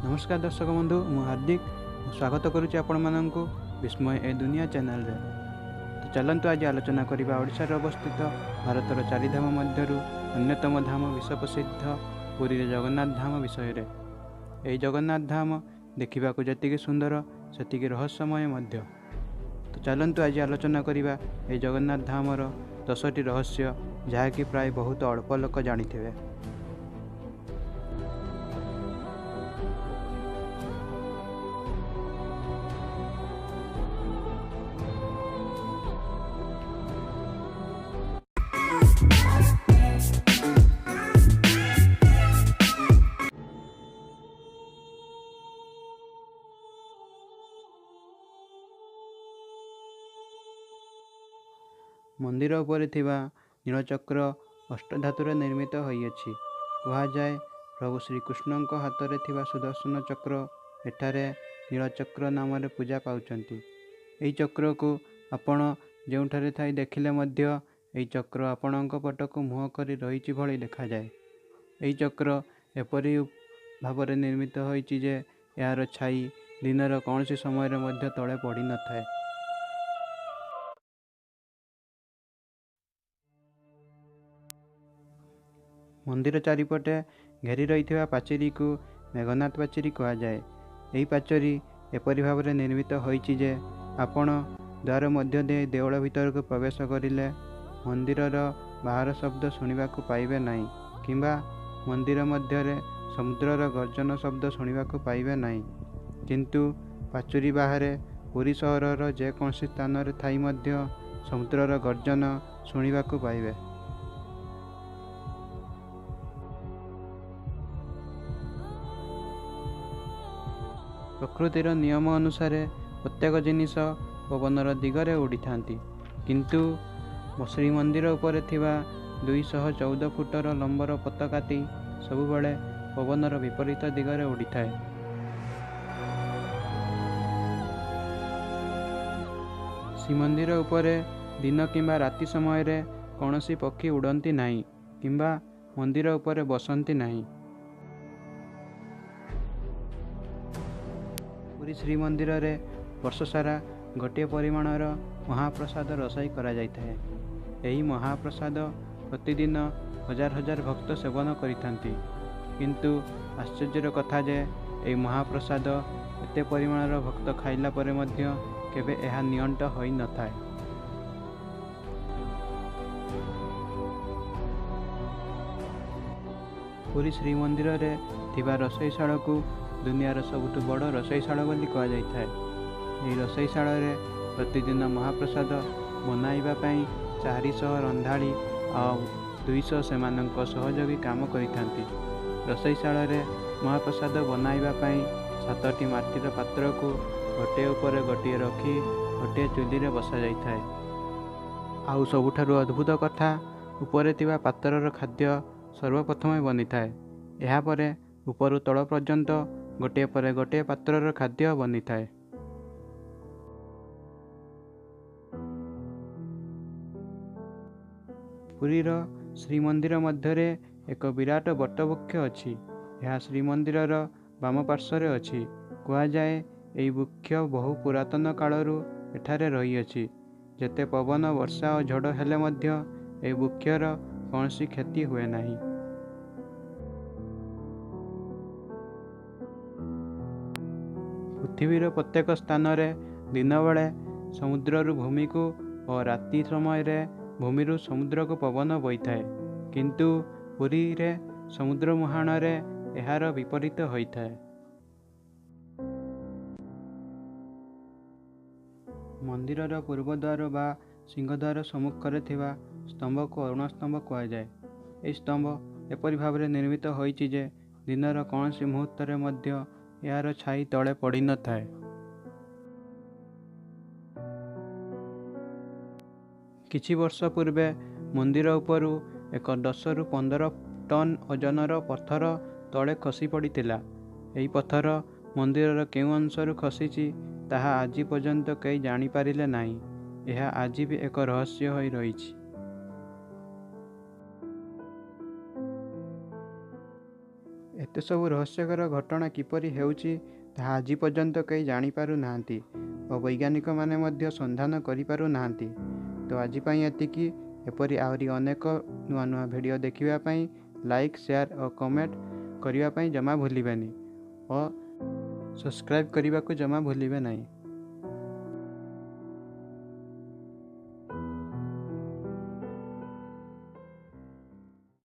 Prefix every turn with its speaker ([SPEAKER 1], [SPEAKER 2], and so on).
[SPEAKER 1] नमस्कार दर्शक बंधु मु हार्दिक स्वागत करुच्ची आपण मानक विस्मय ए दुनिया चैनल रे। तो चलतु आज आलोचना करवा ओडिशार अवस्थित भारतर चारिधाम मध्यरु अन्यतम धाम विश्व प्रसिद्ध पुरी जगन्नाथ धाम विषय रे। यही जगन्नाथ धाम देखा जी सुंदर सेतिकी रहस्यमय मध्य। तो चलतु आज आलोचना करवा ये जगन्नाथ धामर 10टी रहस्य जहाँकि प्राय बहुत अल्प लोक जानिथिबे। मंदिर उपरे थिबा नीलचक्र अष्टधातुरे निर्मित होइछि। कहुए प्रभु श्रीकृष्ण हाथ में थिबा सुदर्शन चक्र एठारे नीलचक्र नाम पूजा पाउचंती। यही चक्र को आपण जोठारे थाई देखिले मध्य यही चक्र आपणक पटक मुह करी रही भली देखा जाए। यही चक्र एपरी भाव निर्मित होइछि जे यार छाई दिनर कौन सी समय मध्य तले पड़ी न थाए। मंदिर चारिपटे घेरी रही पाचेरी को मेघनाथ पाचेरी कहुए। यही पाचेरी एपरी भाव निर्मित होइछि जे आपण द्वार मध्य दे देवल भीतर को प्रवेश करिले मंदिरर बाहर शब्द शुणा पाइबे नहीं किंबा मंदिर मध्य समुद्रर गर्जन शब्द शुणा पाइबे नहीं। किंतु पाचेरी बाहर पुरी सहरर जेकोसी स्थान थाई मध्य समुद्रर गर्जन शुणा पाइबे। प्रकृतिर नियम अनुसार प्रत्येक जिनिस पवनर दिगरे उड़ी थांती, किंतु श्रीमंदिर उपरे थिबा 214 फुटर लंबर पताकाटी सबुबले पवनर विपरीत दिगरे उड़ी थाए। श्रीमंदिर उपरे दिन किंबा राति समय रे कौनसी पक्षी उड़ती नहीं किंबा मंदिर उपरे बसंती नहीं। पुरी श्रीमंदिर रे वर्ष सारा गोटे परिमाणर महाप्रसाद रसाई करा जाइଥାଏ। यही महाप्रसाद प्रतिदिन हजार हजार भक्त सेवन करिथांती, किंतु आश्चर्यर कथा जे यही महाप्रसाद एते परिमाणर भक्त खाइला परे मध्य केबे एहा नियंट होई न थाए। पुरी श्रीमंदिर रे थिबा रसोईशाला को दुनियार सबुठ बड़ रसोईशाला बोली कह जाए। यह रसोईशाला रे प्रतिदिन महाप्रसाद बनाइबा पई 400 रंधाड़ी और 200 सेमानंक सहयोगी काम करिथांती। रसोईशाला रे महाप्रसाद बनाइबा पई 7टी माटीर पात्र को गोटे ऊपर गोटे रखी गोटे चुली रे बसा जाइଥାଏ। आउ सबुठारु अद्भुत कथा उपरे थिबा पात्रर खाद्य सर्वप्रथम बनी थाए। एहा परे उपरु तल पर्यंत गोटे पर गोटे पात्रर खाद्य बनी थाए। पुरीर श्रीमंदिर मध्यरे एक विराट बटवृक्ष अछि। यह श्रीमंदिरर वाम पार्श्वरे अछि। कहुए यही वृक्ष बहु पुरातन कालरू एठारे रही अछि। जेते पवन वर्षा और झड़ हेले मध्य यही वृक्षर कौनसी क्षति हुए नहीं। पृथ्वीर प्रत्येक स्थान रे दिन बेले समुद्र भूमि को और राति समय रे भूमि समुद्र को पवन बही थाए, किंतु पुरी रे समुद्र मुहाण रे एहार विपरीत होता है। मंदिरर पूर्वद्वार बा सिंहद्वार सम्मुख रे थिबा स्तंभ को अरुण स्तंभ कहुए। यह स्तंभ एपरी भाव निर्मित होइछि जे दिनर कौन सी मुहूर्त रे मध्य यार छाई तले पड़ी न थाए। किछि वर्ष पूर्वे मंदिर उपरु एक 10 ରୁ 15 टन ओजनर पत्थर तले खसी पड़ीथिला। एही पत्थर मंदिरर केउ अंशरू खसीछि ताहा आज पर्यंत कई जानी पारिले नाही। यह आज भी एक रहस्य होई रहिछि। ଏତେ ସବୁ ରହସ୍ୟକର ଘଟଣା କିପରି ହେଉଛି ତାହା ଆଜି ପର୍ଯ୍ୟନ୍ତ କେହି ଜାଣିପାରୁନାହାନ୍ତି ଓ ବୈଜ୍ଞାନିକମାନେ ମଧ୍ୟ ସନ୍ଧାନ କରିପାରୁନାହାନ୍ତି। ତ ଆଜି ପାଇଁ ଏତିକି। ଏପରି ଆହୁରି ଅନେକ ନୂଆ ନୂଆ ଭିଡ଼ିଓ ଦେଖିବା ପାଇଁ ଲାଇକ୍, ସେୟାର ଓ କମେଣ୍ଟ କରିବା ପାଇଁ ଜମା ଭୁଲିବେନି ଓ ସବସ୍କ୍ରାଇବ୍ କରିବାକୁ ଜମା ଭୁଲିବେ ନାହିଁ।